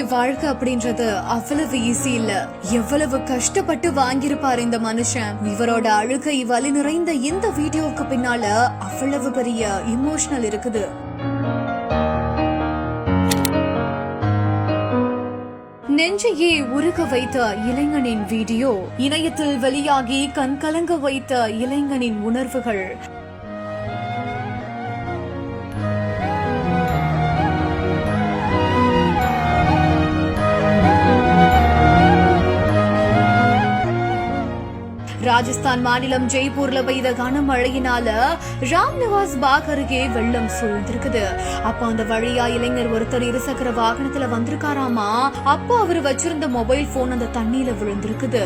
வாழ்க்கை அப்படின்றது அவ்வளவு ஈஸி இல்ல. எவ்வளவு கஷ்டப்பட்டு வாங்கியிருப்பாரு இந்த மனுஷன். இவரோட அழுகை வலி நிறைந்த இந்த வீடியோவுக்கு பின்னால அவ்வளவு பெரிய இமோஷனல் இருக்குது. நெஞ்சையே உருக வைத்த இளைஞனின் வீடியோ, இணையத்தில் வெளியாகி கண் கலங்க வைத்த இளைஞனின் உணர்வுகள். ராஜஸ்தான் மாநிலம் ஜெய்ப்பூர்ல பெய்த கனமழையினால ராம்நிவாஸ் பாக் அருகே வெள்ளம் சூழ்ந்திருக்குது. அப்ப அந்த வழியா இளைஞர் ஒருத்தர் இருசக்கர வாகனத்துல வந்திருக்காராமா. அப்போ அவரு வச்சிருந்த மொபைல் போன் அந்த தண்ணியில விழுந்திருக்குது.